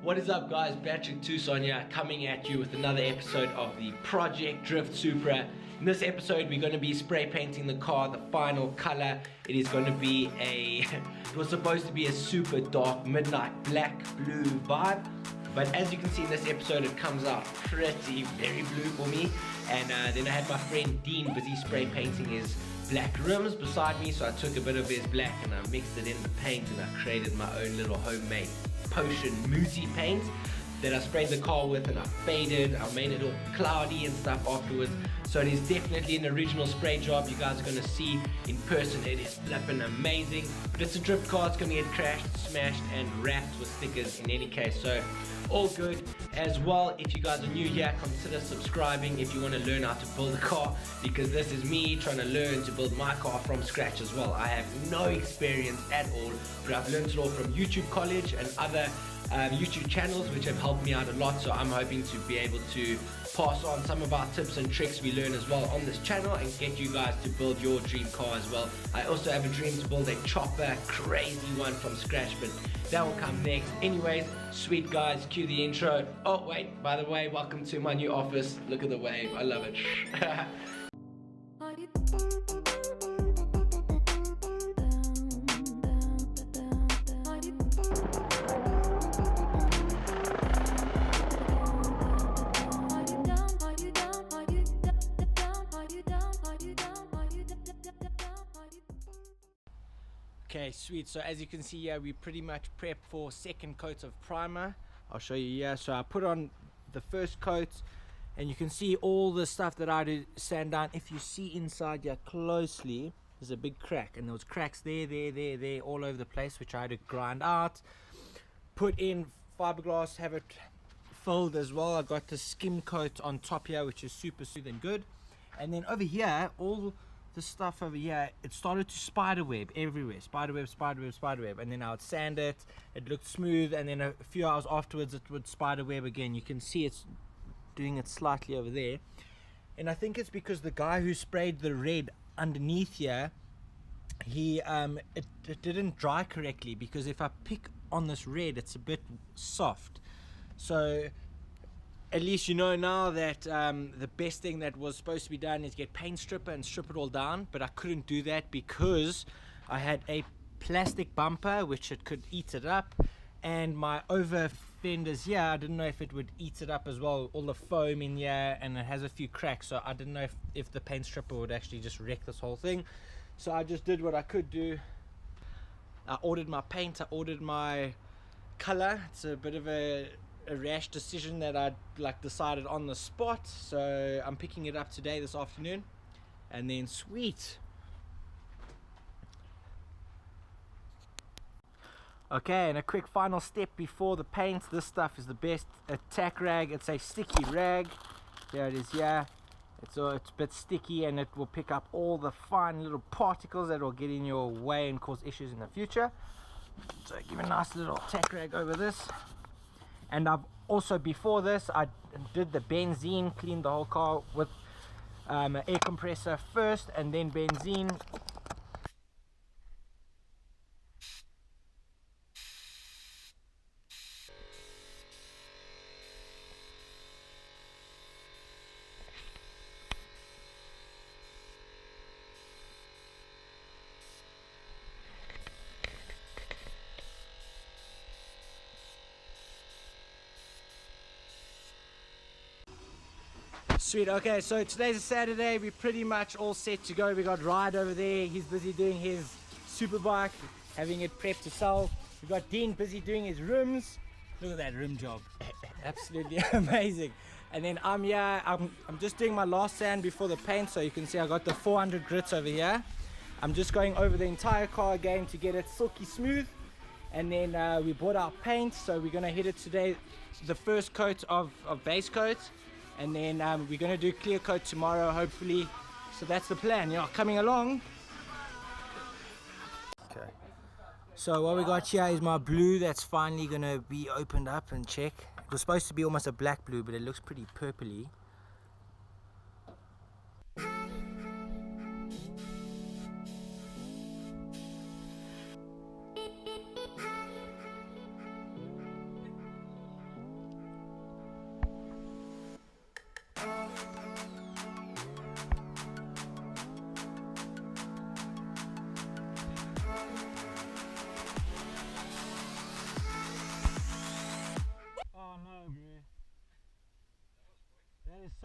What is up, guys? Patrick Tucson here, coming at you with another episode of the Project Drift Supra. In this episode, we're going to be spray painting the car, the final color. It is going to be it was supposed to be a super dark midnight black blue vibe. But as you can see in this episode, it comes out pretty very blue for me. And then I had my friend Dean busy spray painting his black rims beside me. So I took a bit of his black and I mixed it in the paint and I created my own little homemade potion moussey paint that I sprayed the car with, and I faded. I made it all cloudy and stuff afterwards. So it is definitely an original spray job. You guys are going to see in person. It is flipping amazing. But it's a drift car. It's going to get crashed, smashed and wrapped with stickers in any case. So all good. As well, if you guys are new here, consider subscribing if you want to learn how to build a car, because this is me trying to learn to build my car from scratch as well. I have no experience at all, but I've learned it all from YouTube College and other YouTube channels which have helped me out a lot. So I'm hoping to be able to pass on some of our tips and tricks we learn as well on this channel and get you guys to build your dream car as well. I also have a dream to build a chopper, crazy one from scratch, but that will come next. Anyways, sweet guys, cue the intro. Oh wait, by the way, welcome to my new office. Look at the wave, I love it. Okay, sweet. So as you can see here, we pretty much prep for second coat of primer. I'll show you here. So I put on the first coat and you can see all the stuff that I did sand down. If you see inside here closely, there's a big crack, and there was cracks there all over the place, which I had to grind out, put in fiberglass, have it filled as well. I got the skim coat on top here, which is super smooth and good. And then over here, all the stuff over here, it started to spiderweb everywhere, spiderweb, and then I would sand it, it looked smooth, and then a few hours afterwards it would spiderweb again. You can see it's doing it slightly over there, and I think it's because the guy who sprayed the red underneath here, he it didn't dry correctly, because if I pick on this red, it's a bit soft. So at least you know now that the best thing that was supposed to be done is get paint stripper and strip it all down, but I couldn't do that because I had a plastic bumper which it could eat it up, and my over fenders here, I didn't know if it would eat it up as well, all the foam in here, and it has a few cracks, so I didn't know if the paint stripper would actually just wreck this whole thing. So I just did what I could do. I ordered my paint, I ordered my color. It's a bit of a rash decision that I decided on the spot, so I'm picking it up today, this afternoon, and then sweet. Okay, and a quick final step before the paint. This stuff is the best. A tack rag. It's a sticky rag. There it is. Yeah, it's a bit sticky, and it will pick up all the fine little particles that will get in your way and cause issues in the future. So give a nice little tack rag over this. And I've also, before this, I did the benzene, cleaned the whole car with an air compressor first, and then benzene. Sweet. Okay, so today's a Saturday. We're pretty much all set to go. We got Ride over there. He's busy doing his super bike, having it prepped to sell. We got Dean busy doing his rims. Look at that rim job. Absolutely amazing. And then I'm here. I'm just doing my last sand before the paint. So you can see I got the 400 grits over here. I'm just going over the entire car again to get it silky smooth. And then we bought our paint. So we're going to hit it today, the first coat of base coat. And then we're going to do clear coat tomorrow, hopefully. So that's the plan. You're coming along. Okay. So what we got here is my blue that's finally going to be opened up and check. It was supposed to be almost a black blue, but it looks pretty purpley.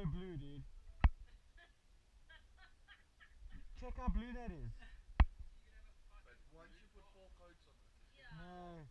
so blue, dude. Check how blue that is. But once you put 4 coats on it, it's No.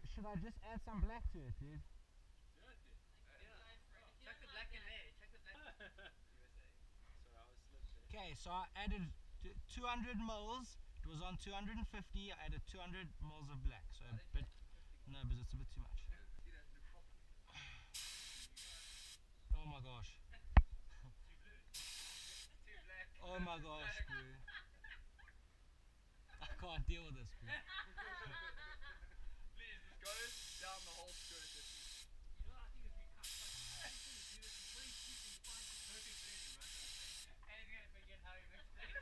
Should I just add some black to it, dude? Chuck the black in there. Chuck the black. Sorry, I was slipped there. Okay, so I added 200 mils. It was on 250. I added 200 mils of black. So a bit. No, but it's a bit too much. See that blue properly. Oh my gosh. Too black. Oh my gosh, bro. I can't deal with this, bro. Please, this goes down the whole skirt. You know, I think if we cut like do this before you shoot and you find the perfect blue to run on the thing. And he's gonna forget how he mixed it.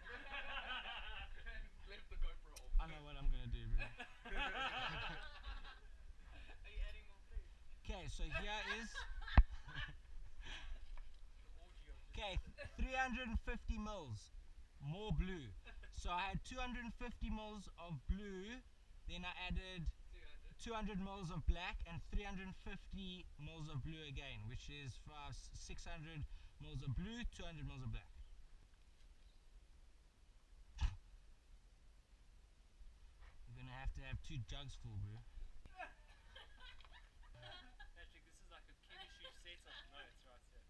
Left the GoPro off. I know what I'm gonna do, bro. Are you adding more blue? Okay, so here is. Okay, 350 mils. More blue. So I had 250 mils of blue, then I added 200 mils of black and 350 mils of blue again, which is 600 mils of blue, 200 mils of black. You're gonna have to have 2 jugs full, bro. Patrick, this is like a Kenny shoe setup. No, it's right here.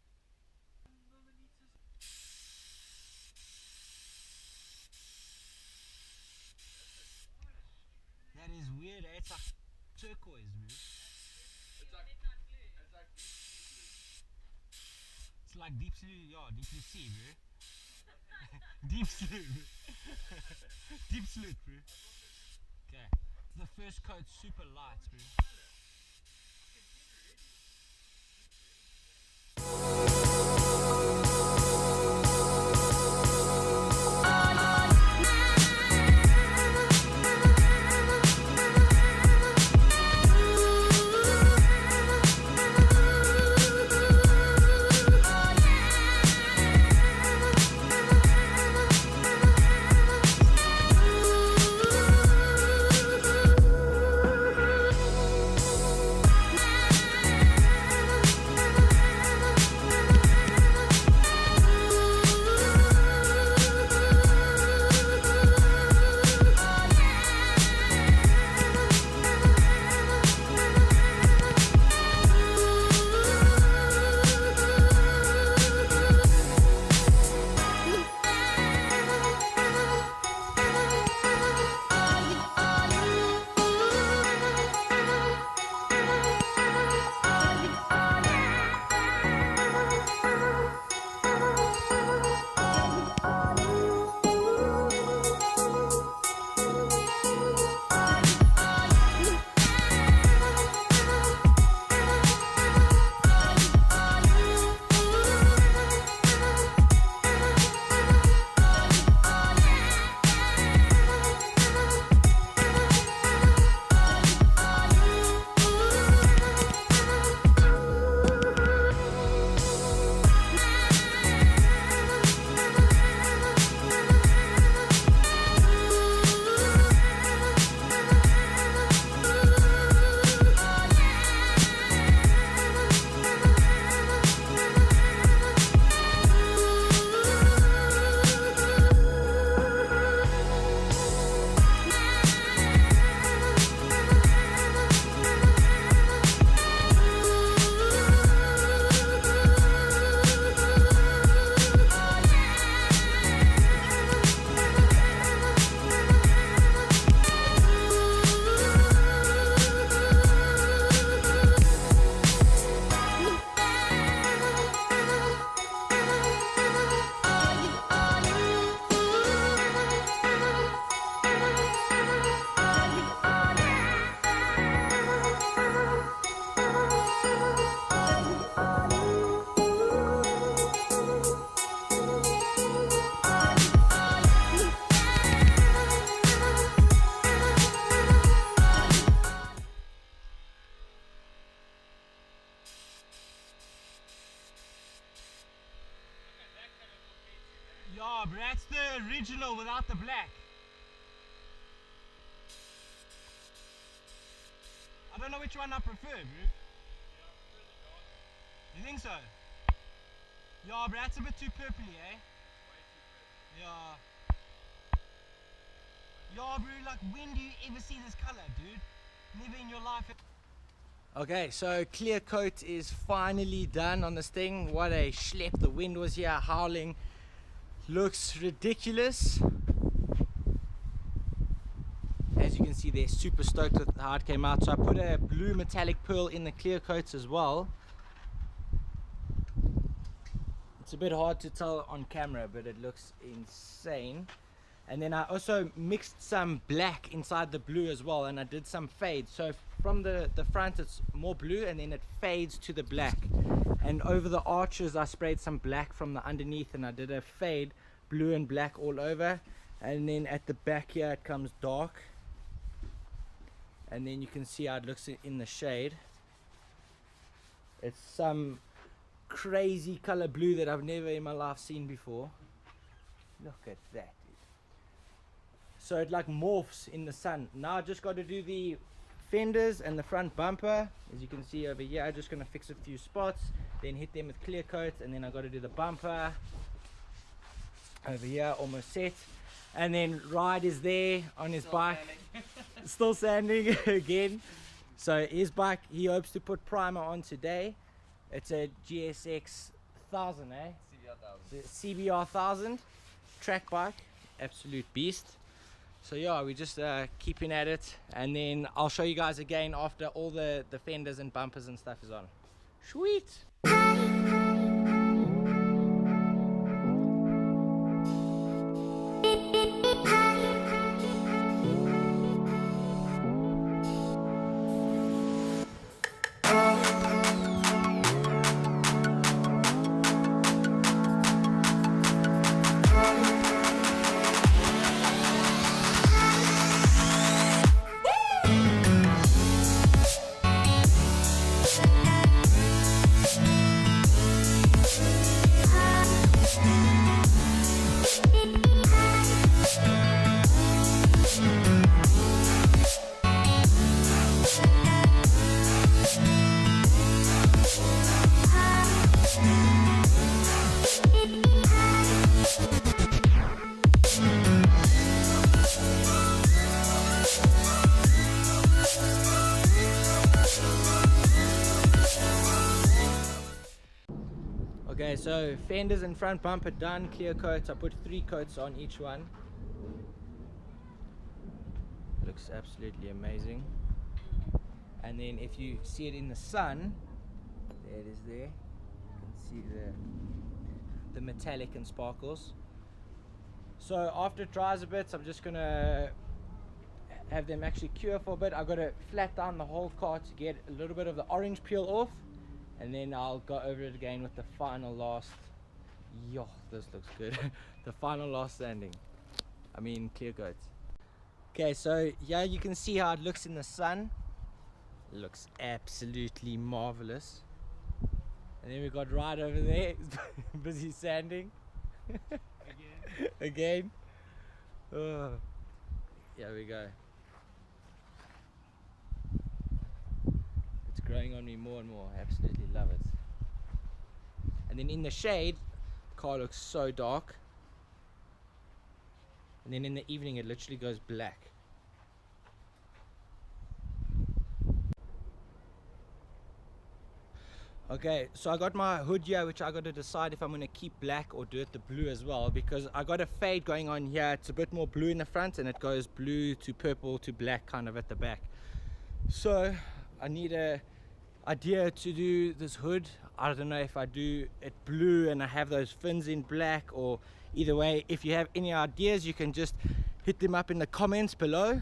That is weird, eh? It's like turquoise, bro. It's like It's like deep blue, yeah, deep blue sea, bro. Deep blue. Deep blue, bro. Okay, the first coat super light, bro. Yeah, but that's the original without the black. I don't know which one I prefer, bro. You think so? Yeah, but that's a bit too purpley, eh? Yeah. Yeah, bro, like when do you ever see this color, dude? Never in your life. Okay, so clear coat is finally done on this thing. What a schlep. The wind was here howling. Looks ridiculous. As you can see, they're super stoked with how it came out. So I put a blue metallic pearl in the clear coats as well. It's a bit hard to tell on camera, but it looks insane. And then I also mixed some black inside the blue as well, and I did some fade. So from the front it's more blue, and then it fades to the black. And over the arches I sprayed some black from the underneath, and I did a fade blue and black all over. And then at the back here it comes dark, and then you can see how it looks in the shade. It's some crazy color blue that I've never in my life seen before. Look at that, dude. So it like morphs in the sun. Now I just got to do the fenders and the front bumper. As you can see over here, I'm just going to fix a few spots, then hit them with clear coat, and then I got to do the bumper over here, almost set. And then Ride is there on his bike, still sanding again. So his bike, he hopes to put primer on today. It's a GSX 1000, eh? CBR 1000 track bike, absolute beast. So yeah, we're just keeping at it, and then I'll show you guys again after all the fenders and bumpers and stuff is on. Sweet. Okay, so fenders and front bumper done, clear coats. I put 3 coats on each one. Looks absolutely amazing. And then if you see it in the sun, there it is there. You can see the metallic and sparkles. So after it dries a bit, I'm just gonna have them actually cure for a bit. I've got to flat down the whole car to get a little bit of the orange peel off, and then I'll go over it again with the final last. Yo, this looks good. The final last sanding, I mean clear coats. Okay, so yeah, you can see how it looks in the sun. It looks absolutely marvelous. And then we got Ride over there, busy sanding. Again. Oh, here we go. It's growing on me more and more. I absolutely love it. And then in the shade, the car looks so dark. And then in the evening, it literally goes black. Okay, so I got my hood here, which I got to decide if I'm going to keep black or do it the blue as well, because I got a fade going on here. It's a bit more blue in the front, and it goes blue to purple to black kind of at the back. So I need a idea to do this hood. I don't know if I do it blue and I have those fins in black, or either way. If you have any ideas, you can just hit them up in the comments below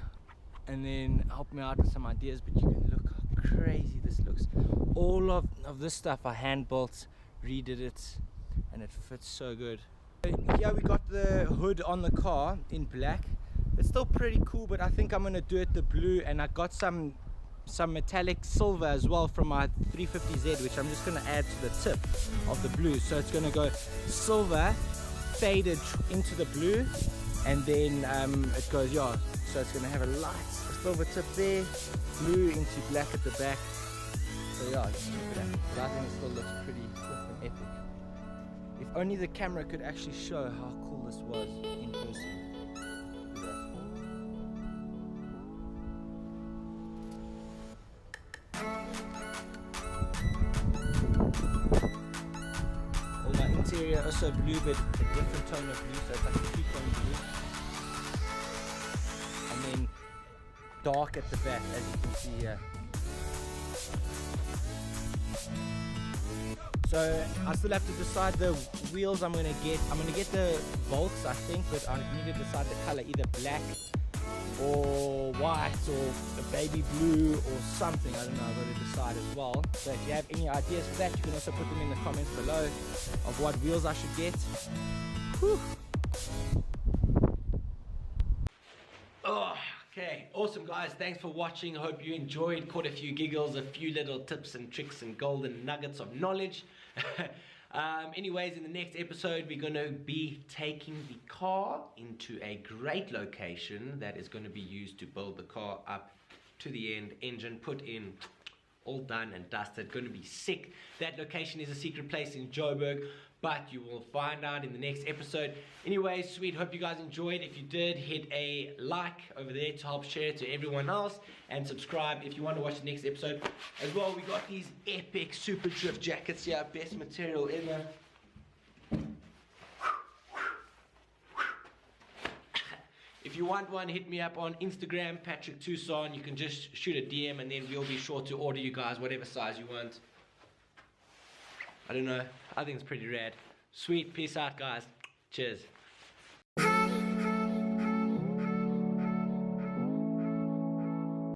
and then help me out with some ideas. But you can look how crazy this looks. All of this stuff I hand built, redid it, and it fits so good. Here we got the hood on the car in black. It's still pretty cool, but I think I'm gonna do it the blue, and I got some metallic silver as well from my 350Z, which I'm just gonna add to the tip of the blue. So it's gonna go silver faded into the blue, and then it goes, yeah, so it's gonna have a light silver tip there, blue into black at the back. So yeah, just keep it at. But I think it still looks pretty epic. If only the camera could actually show how cool this was in person. All my interior also blue, but a different tone of blue, so it's like a two-tone blue. And then dark at the back, as you can see here. So I still have to decide the wheels I'm gonna get. I'm gonna get the Volks, I think, but I need to decide the color, either black or white or a baby blue or something. I don't know, I've got to decide as well. So if you have any ideas for that, you can also put them in the comments below of what wheels I should get. Whew. Oh, okay, awesome guys, thanks for watching. I hope you enjoyed, caught a few giggles, a few little tips and tricks and golden nuggets of knowledge. Anyways, in the next episode we're going to be taking the car into a great location that is going to be used to build the car up to the end, engine put in, all done and dusted, going to be sick. That location is a secret place in Joburg, but you will find out in the next episode. Anyways, sweet, hope you guys enjoyed. If you did, hit a like over there to help share it to everyone else, and subscribe if you want to watch the next episode as well. We got these epic super drift jackets here, best material ever. If you want one, hit me up on Instagram, Patrick Tucson. You can just shoot a DM and then we'll be sure to order you guys whatever size you want. I don't know, I think it's pretty rad. Sweet, peace out guys. Cheers.